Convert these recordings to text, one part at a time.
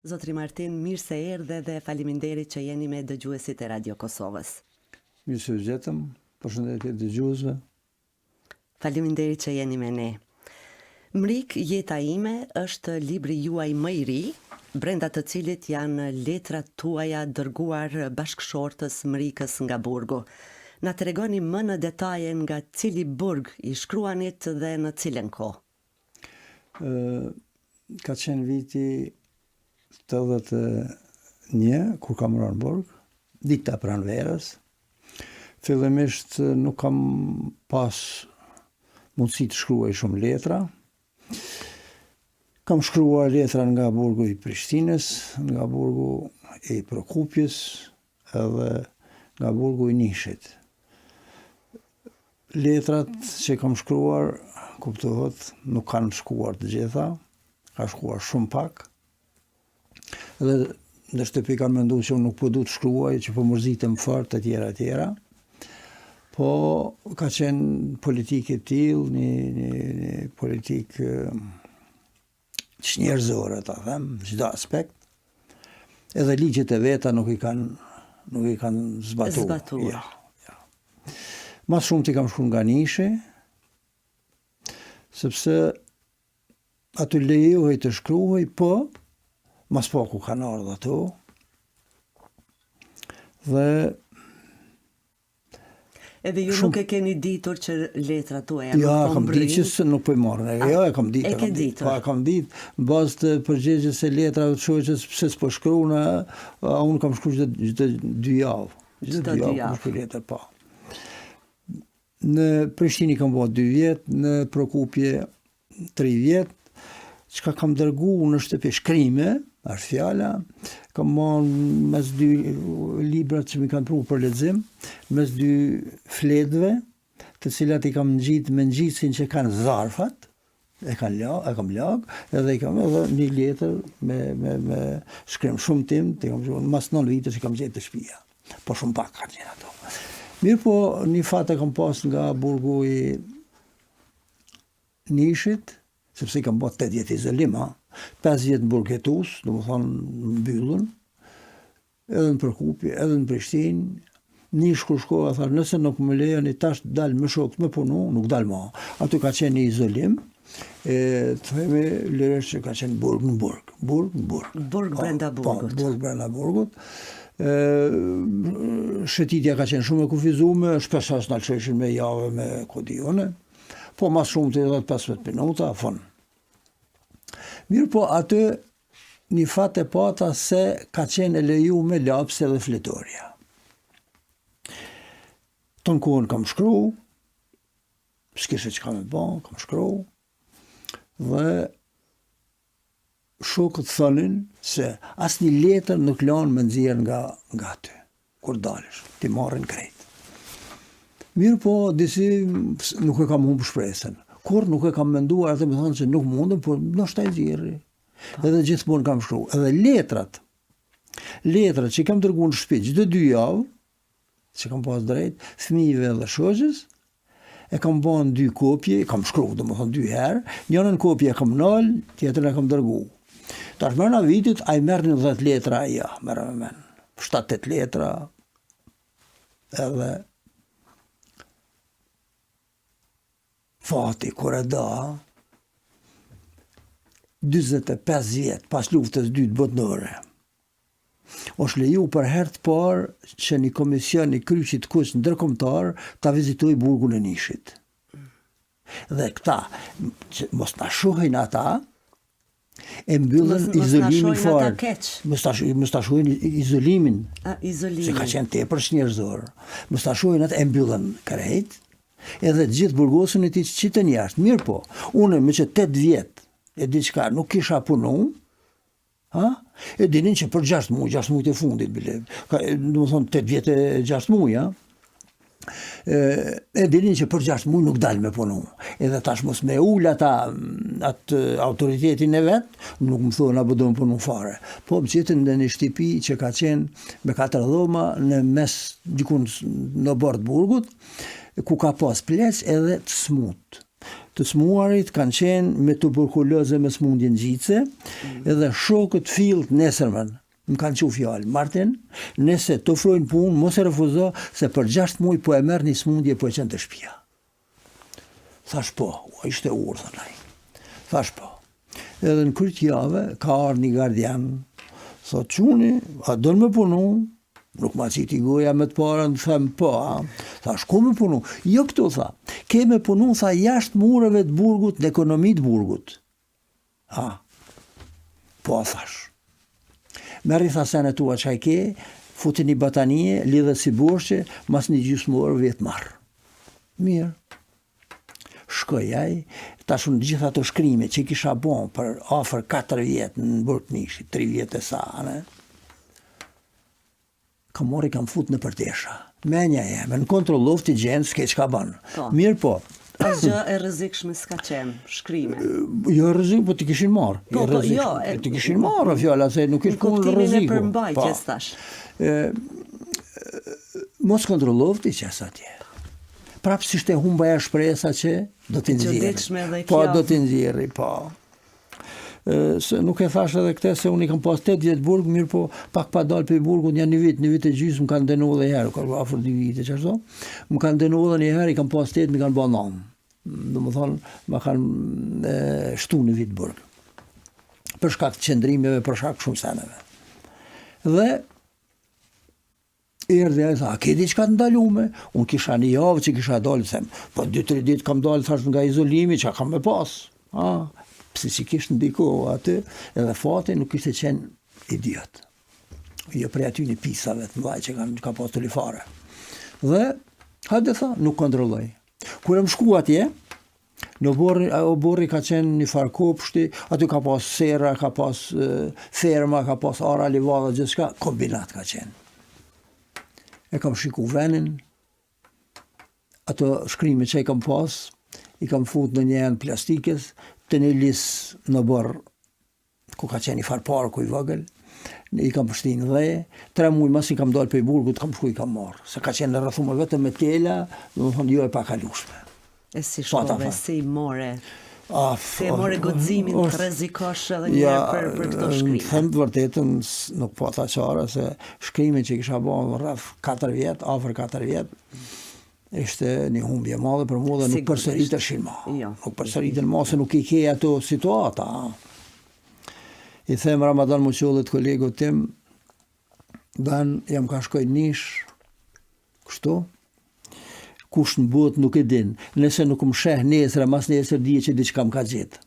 Zotri Martin, mirë se erdhe dhe faleminderit që jeni me dëgjuesit e Radio Kosovës. Mirë se u gjetëm, përshëndetje dëgjuesve. Faleminderit që jeni me ne. Mrik, jeta ime është libri juaj më i ri, brenda të cilit janë letrat tuaja dërguar bashkëshortës Mrikës nga burgu. Na tregoni më në detaje nga cili burg i shkruanit dhe në cilën kohë. Ka qenë viti 81, kur kam rënë në burg, dita pranverës. Fillimisht nuk kam pas mundësi të shkruaj shumë letra. Kam shkruar letra nga burgu i Prishtinës, nga burgu i Prokupjes, edhe nga burgu i Nishit. Letrat që kam shkruar, kuptohet, nuk kanë shkuar të gjitha, ka shkuar shumë pak. Dhe në shtëpi kanë menduar që unë nuk po du të shkruaj, që po mërzitem fort e tjera. Po ka qenë politikë e tillë, një politikë njerëzore, ta them, çdo aspekt. Edhe ligjet e veta nuk i kanë zbatuar. Ja. Mas shumë ti kam shkuar nga Nishi, sepse aty lejohej të shkruaj, po mas poku kanë ardhur ato. Dhe edhe ju nuk e keni ditur që letrat tuaja nuk ja, po kam mbrin? ditë që nuk po i marrën. Ja, e kam ditë. E ke ditur? Po, kam ditë, në bazë të përgjigjes së letrave të shoqës, pse s'po shkruana, unë kam shkruar çdo 2 javë. Çdo 2 javë kam shkruar letër, po. Në Prishtinë kam bërë 2 vjet, në Prokupje 3 vjet. Çka kam dërguar në shtëpi shkrime, është fjala, kam marrë mes 2 libra që mi kanë pru për lexim, mes 2 fletëve, të cilat i kam ngjit me ngjitsin që kanë zarfat, e kam lag, edhe i kam edhe një letër me shkrim shumë tim, mas 9 vite që kam gjetë të shtëpia. Po shumë pak kanë qenë ato. Mirë po, një fat e kam pas nga burgu i Nishit, sepse i kam bërë 8 vjet izolim, 5 vjet në Burgetus, do më thonë në mbyllën, edhe në Prokupje, edhe në Prishtinë. Nish kur shkova, tha, nëse nuk më lejoni tash të dal me shokët me punu, nuk dal më. Aty ka qenë një izolim, themi lëresh që ka qenë burg në burg. Burg brenda burgut. Burg brenda burgut. Shëtitja ka qenë shumë e kufizume, shpesh as na lësheshin me javë me kodijone. Po mas shumë të 15 minuta, fon. Mirë po, aty një fat e pata se ka qenë e leju me lapse dhe fletorja. Ton kohën kam shkru, s'kishe që kam e bon, kam shkru, dhe shokët thonin se as një letër nuk lanë me nxjerr nga aty, kur dalësh, ti marrin krejt. Mirë po, disi nuk e kam humbur shpresën. Kur nuk e kam menduar atë, më thonë se nuk mundem, por ndoshta e nxjerri. Edhe gjithmonë kam shkruar. Edhe letrat që kam dërguar në shtëpi çdo 2 javë, që kam pas drejt, fëmijëve dhe shoqës, e kam bën 2 kopje, kam shkruar, domethënë 2 herë, njërin kopje e kam nal, tjetrën e kam dërguar. Tash mëna vitit ai merr 10 letra ai, ja, merr me men. 7-8 letra. Edhe fati kur e da 45 vjet pas luftës 2 botërore. Është leju për herë të parë që një komision i kryqit kush ndërkombëtar ta vizitoj burgun e Nishit. Dhe këta, që mos na shohin ata, e mbyllën izolimin fort. Mos ta shohin izolimin. Izolimin. Se ka qenë tepër njerëzor. Mos ta shohin atë, e mbyllën krejt. Edhe gjithë burgosën e tij qitën jashtë. Mirë po, unë me që 8 vjet e diçka nuk kisha punu, e dinin që për 6 muaj të fundit, do të thonë 8 vjet e 6 muaj, e dinin që për 6 muaj nuk dal me punu. Edhe tash mos me ul atë autoritetin e vet, nuk më thonë apo do të punu fare. Po më qitën në një shtëpi që ka qenë me 4 dhoma në mes dikun në bord burgut, ku ka pas plec edhe të smut. të smuarit kanë qenë me tuberkulozë me smundje ngjitse, edhe shokët fillt nesërmën më kanë qenë fjalë, Martin, nëse të ofrojnë punë, mos e refuzo, se për 6 muaj po e merr një smundje po e qenë të shtëpia. Thash po, ishte urë, thënaj. Thash po. Edhe në kryt jave, ka ardhur një gardian, thot quni, a dën me punu? Nuk ma qiti goja me të parën, them po, a? Thash, ku me punu? Jo këtu, tha. Ke me punu, tha, jashtë mureve të burgut, në ekonomi të burgut. Po, thash. Merri tha senet tua qaj ke, futi një batanie, lidhe si borqe, mas një gjysmë orë vjetë marë. Mirë. Shkoj aj, tash unë gjitha të shkrime që i kisha bon për afer 4 vjetë në Burgnishi, 3 vjetë e sa, ne? Kam mori kam fut në përtesha. Menja jeme, në kontrollov t'i gjenë s'ke që ka banë. Mirë po. Asgjë e rrezikshme s'ka qenë, shkrime. Jo rrezik, po ti kishin marrë. Ti kishin marrë fjala se nuk ish punë rreziku. Kuptimin e përmbajtjes tash. Mos kontrollov ti qes atje. Prapë si shte humba e shpresa që do t'i nxjerri. Po do t'i nxjerri, po. Se nuk e thash edhe këte se unë i kam pas 8 vjetë burg, mirë po pak pa dalë për burgut një vit e gjysmë më kanë denu dhe herë, ka afër 2 vite që ashtu, më kanë denu dhe një herë, i kam pas 8, më kanë ba 9. Dhe më thonë, më kanë shtu në vit burg. Për shkak të qëndrimeve, për shkak shumë seneve. Dhe erdhe e tha, a ke diçka të ndalume? Unë kisha një javë që kisha dalë, them, po 2-3 ditë kam dalë thash nga izolimi, që kam me pas. Pse që kishtë ndikohë aty, edhe fati nuk ishte qenë idiot. Jo prej aty një pisave të mdhaj që ka pas të lifare. Dhe, hajde tha, nuk kontrolloj. Kur e më shku atje, në borri ka qenë një farë kopshti, aty ka pas sera, ka pas ferma, ka pas ara, livada, gjithçka, kombinat ka qenë. E kam shiku venin, ato shkrime që i kam pas, i kam fut në një enë plastikës, të një lisë në borë, ku ka qenë i farë parku i vëgël, i kam pështin dhe, 3 muaj mas i kam dalë për i burgut, kam shku i kam marë. Se ka qenë në rrëthume vetëm me tela, dhe më thonë, jo e pa kalushme. E si shkove, si i more? Si e more godzimin të rrezikosh edhe një për këto shkrime? Them të vërtetën, nuk po ta qara, se shkrime që kisha bon rrëth 4 vjetë, afer 4 vjetë, ishte një humbje madhe për mua dhe nuk përsëriteshin ma. Nuk përsëriteshin ma se nuk i ke ato situata. I them Ramadan Muqollit kolegot tim, dan jam ka shkoj nish, kështu, kush në botë nuk e din, nëse nuk më sheh nesër, mas nesër dije që diçka më ka gjithë.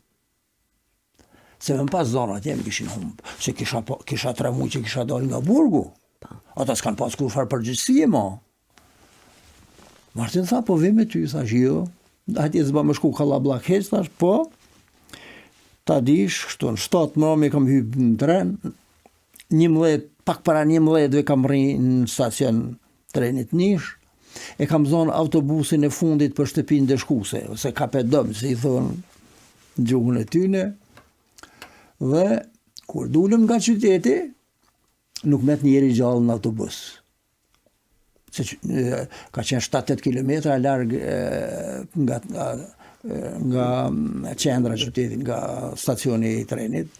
Se më pas zonat jem kishin humbë, se kisha 3 muaj që kisha dalë nga burgu. Ata s'kan pas kur farë përgjithësie ma. Martin tha, po vim me ty, thash, jo, atje zba më shku Kalablak heq, thash, po, ta dish, kështu në 7 mëmi kam hypë në tren, 11, pak para 11 kam rri në stacion trenit Nish, e kam zonë autobusin e fundit për shtëpin dhe shkuse, ose kape dëmë, si i thonë gjuhën e tyne, dhe kur dulëm nga qyteti, nuk met njeri gjallë në autobus. Se ka qenë 7-8 kilometra larg nga qendra qytetit, nga stacioni i trenit.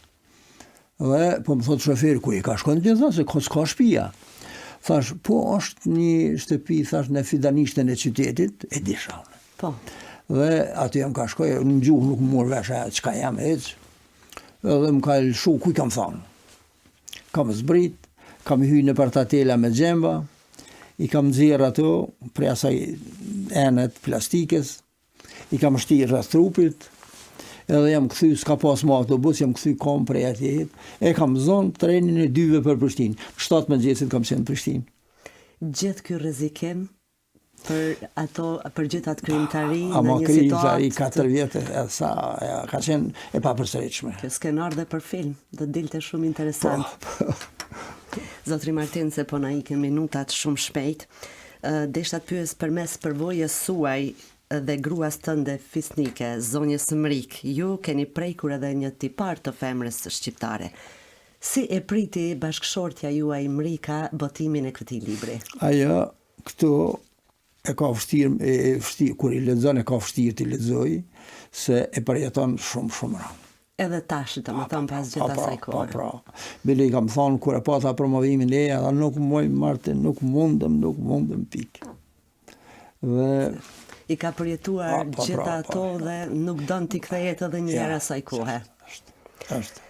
Dhe po më thotë shoferi, ku i ka shkon të se s'ka shtëpia. Thash, po është një shtëpi, thash, në fidanishtën e qytetit, e disha. Po. Dhe aty jam ka shkoj, në gjuhë nuk më mor vesh çka jam heq. Dhe më ka lëshu, ku i kam thonë. Kam zbrit, kam hyjë në partatela me xhemba, i kam nxjerr ato prej asaj enet plastikës, i kam shtirë rreth trupit, edhe jam kthy, s'ka pas më autobus, jam kthy kom prej atje, e kam zonë trenin e 2 për Prishtinë. 7 mëngjesit kam qenë në Prishtinë. Gjithë ky rrezikim për gjithë atë krijimtari në një situatë. Krijimtari 4 vjetë, sa ka qenë e papërsëritshme. Kjo skenar dhe për film, do dilte shumë interesant. Zotri Martin, se po na ikin minutat shumë shpejt, desha të pyes përmes përvojës suaj dhe gruas tënde fisnike, zonjës Mrik, ju keni prekur edhe një tipar të femrës shqiptare. Si e priti bashkëshortja juaj Mrika botimin e këtij libri? Ajo këtu e ka vështirë, kur i lexon e ka vështirë të lexoj, se e përjeton shumë rënd. Edhe tash, të më thonë pas gjitha saj kohë. Pra. Bile i kam thonë, kur e pata promovimin e, ata nuk mundëm pikë. Dhe i ka përjetuar gjitha ato dhe nuk don t'i kthehet edhe një herë asaj kohe. Është.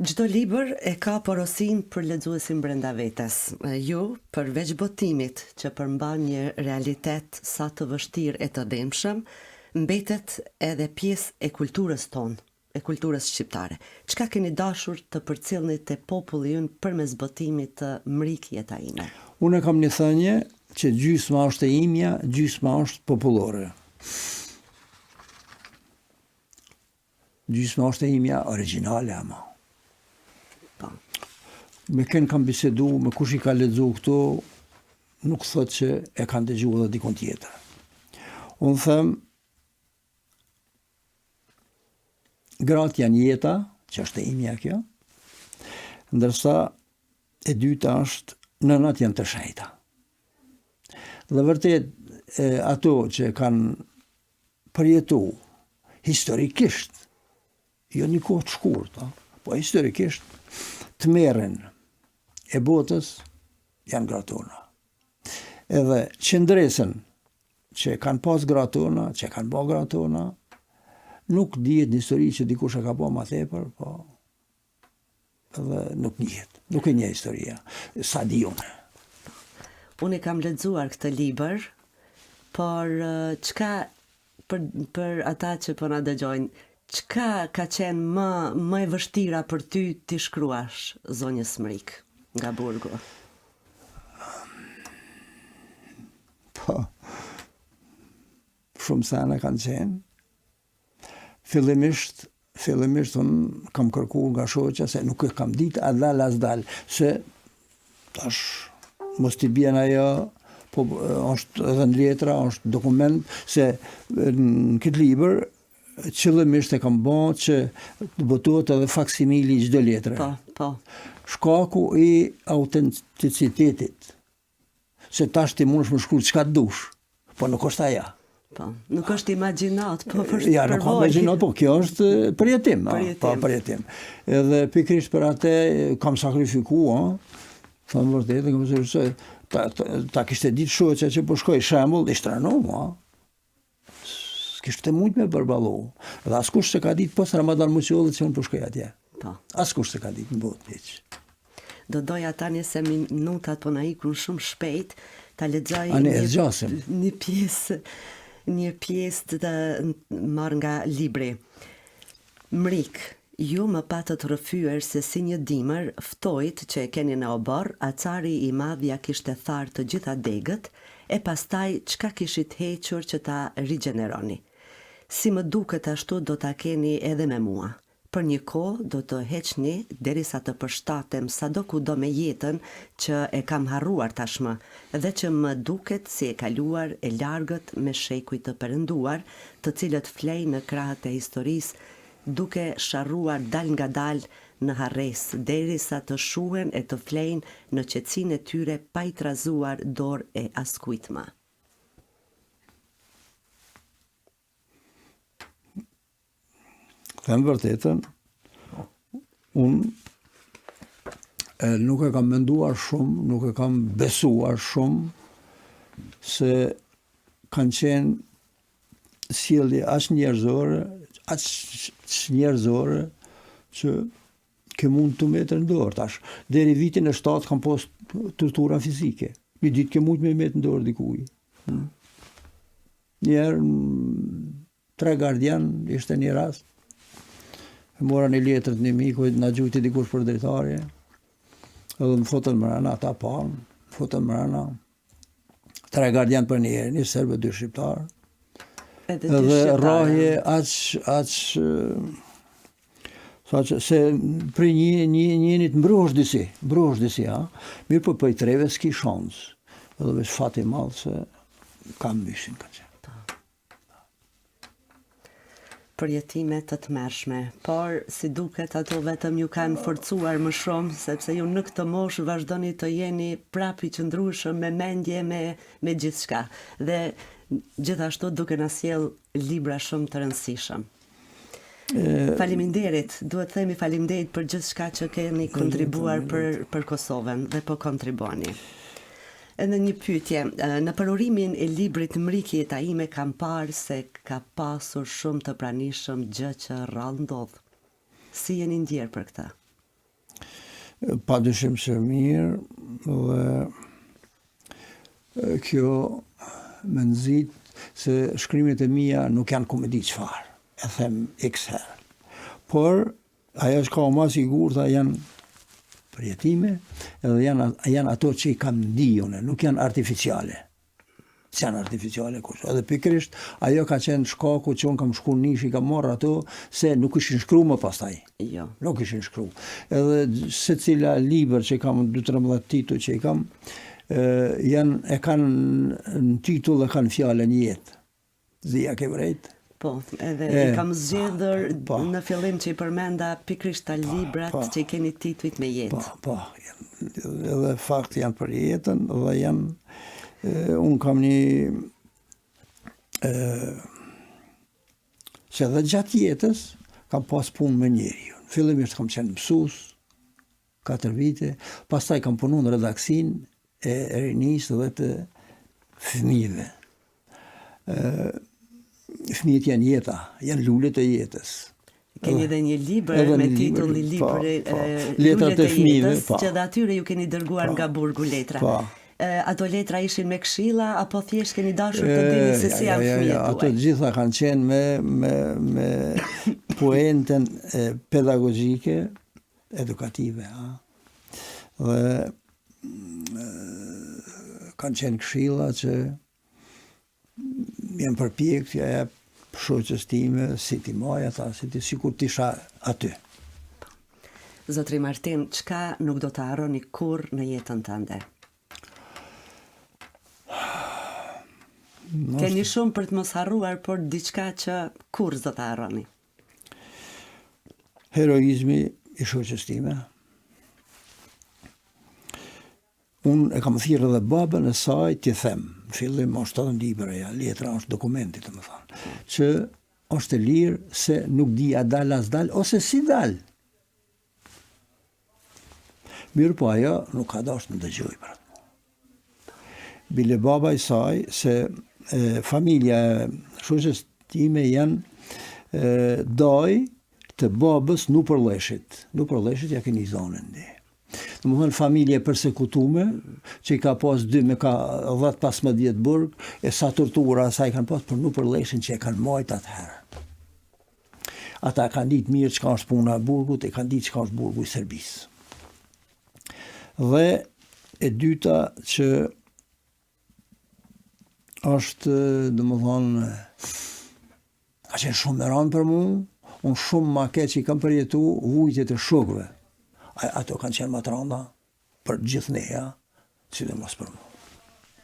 Çdo libër e ka porosin për lexuesin brenda vetes. Ju, përveç botimit që përmban një realitet sa të vështirë e të dëmshëm, mbetet edhe pjesë e kulturës tonë, e kulturës shqiptare. Çka keni dashur të përcjellni te populli ynë përmes botimit të Mrik jeta ime? Unë kam një thënie që gjysma është e imja, gjysma është popullore. Gjysma është e imja origjinale ama. Me kënë kam bisedu, me kush i ka lexu këto, nuk thot që e kanë dëgjuar edhe dikon tjetër. Unë them, gratë janë jeta, që është e imja kjo, ndërsa e dyta është nënat janë të shenjta. Dhe vërtet, ato që kanë përjetu historikisht, jo një kohë të shkurtë, po historikisht, të merren e botës janë gratona. Edhe qëndresën që kanë pas gratona, që kanë bë gratona, nuk dihet një histori që dikush e ka bë më tepër, po edhe nuk njihet. Nuk e njeh historia. Sa di unë. Unë kam lexuar këtë libër, por çka për ata që po na dëgjojnë, çka ka qenë më e vështira për ty t'i shkruash zonjës Mrik nga burgu? Po, shumë sana kanë qenë. Fillimisht unë kam kërkuar nga shoqja se nuk e kam ditë a dal as dal, se tash mos t'i bien ajo, po është edhe në letra, është dokument, se në këtë libër qëllimisht e kam bën që të botohet edhe faksimili i çdo letre. Po. Shkaku i autenticitetit. Se tash ti mundesh më shkruaj çka dush, po nuk është ajo. Po, nuk është imagjinat, po është ja, nuk është imagjinat, po kjo është përjetim. Përjetim. Edhe pikërisht për atë kam sakrifikuar, thonë vërtet, kam thënë ta kishte ditë shoqja që po shkoj shembull, i shtranom, kishte mujt me përballu. Dhe askush se ka ditë pas Ramadan Muçollit që unë po shkoj atje. Po. Askush se ka ditë në botë hiç. Do doja tani se minutat po na ikun shumë shpejt, ta lexoj një pjesë të marr nga libri. Mrik, ju më patët rrëfyer se si një dimër ftojt që e keni në obor, acari i madh ja kishte tharë të gjitha degët, e pastaj çka kishit hequr që ta rigjeneroni. Si më duket ashtu do ta keni edhe me mua. Për një kohë do të heqni derisa të përshtatem sadokudo me jetën që e kam harruar tashmë dhe që më duket si e kaluar e largët me shekuj të perënduar, të cilët flej në krahët e historisë duke sharruar dal nga dal në harres derisa të shuhen e të flejnë në qetësinë e tyre pa i trazuar dorë e askujt më. Them vërtetën, unë nuk e kam menduar shumë, nuk e kam besuar shumë, se kanë qenë sjellje aq njerëzore që ke mund të metër në dorë tash. Deri vitin e 7 kam pas tortura fizike. Një ditë ke mund me metë në dorë dikuj. Njerë, 3 gardian, ishte një rast. Mora një letër të një miku, na gjujti dikush për drejtarje, edhe më fotën mërana, ata panë, fotën mërana, 3 gardian për një serbë, 2 shqiptarë, edhe rrahje se për njënit mbrohesh disi, mirë po për i 3 s'ki shansë, edhe veç fati malë se kam myshin këtë që. Përjetime të tmerrshme, por si duket ato vetëm ju kanë forcuar më shumë, sepse ju në këtë moshë vazhdoni të jeni prapë i qëndrueshëm me mendje, me gjithçka. Dhe gjithashtu duke na sjell libra shumë të rëndësishëm. Faleminderit, duhet themi faleminderit për gjithçka që keni kontribuar për Kosovën dhe po kontribuani. Edhe një pyetje, në përurimin e librit Mriki jeta ime kam parë se ka pasur shumë të pranishëm gjë që rrallë ndodh. Si jeni ndjerë për këta? Padyshim se mirë, dhe kjo më nxit se shkrimet e mia nuk janë komedi çfarë, e them x herë. Por ajo që ka më sigurt janë përjetime, edhe janë ato që i kam ndijone, nuk janë artificiale. Janë artificiale kush. Edhe pikërisht ajo ka qenë shkaku që unë kam shku nishi, kam marrë ato se nuk ishin shkruar më pastaj. Jo. Nuk ishin shkruar. Edhe secila libër që kam 12 titull që i kam, e kanë në titull dhe kanë fjalën jetë. Zia ke vërejt? Po, edhe i kam zgjedhur në fillim që i përmenda pikërisht ta librat që i keni titujt me jetë. Po, edhe fakt janë për jetën dhe janë, unë kam një, që dhe gjatë jetës kam pas punë me njeriu. Fillimisht kam qenë mësues 4 vite, pastaj kam punu në redaksin e rinisë dhe të fëmijëve. Fëmijët janë jeta, janë lullet e jetës. Keni edhe një libër me titullin Lullet e jetës, që dhe atyre ju keni dërguar nga burgu letra. Ato letra ishin me këshilla, apo thjesht keni dashur të dini se si janë fëmijët tuaj? Ato gjitha kanë qenë me poenten pedagogjike, edukative. Dhe kanë qenë këshilla që jam përpjek që e shoqës time, si ti maj ata, sikur t'isha aty. Zotri Martin, çka nuk do të harroni kurrë në jetën tënde? Keni shumë për të mos harruar, por diçka që kurrë do të harroni? Heroizmi i shoqës time. Unë e kam thirrë edhe babën e saj t'i them, në fillim është edhe libra, letra është dokumenti, të më thonë, që është e lirë se nuk di a dal as dal, ose si dal. Mirë po ajo nuk ka dashur të dëgjoj për atë. Bile baba i saj, se familja e shoqës time janë doj të babës nuk përleshit. Nuk përleshit ja keni zonën di. Në më thënë familje persekutume, që i ka pas 2 me ka 10-15 burg, e sa tortura sa i kanë pas, për nuk përleshin që e kanë majt atëherë. Ata kanë ditë mirë që ka është puna e burgut, e kanë ditë që ka është burgu i Serbisë. Dhe e dyta që është, dhe më thonë, ka qenë shumë me ranë për mu, unë shumë ma keq që i kam përjetu vujtjet e shokëve. Ato kanë qenë më të randa për gjithë neja, si dhe mos për mu.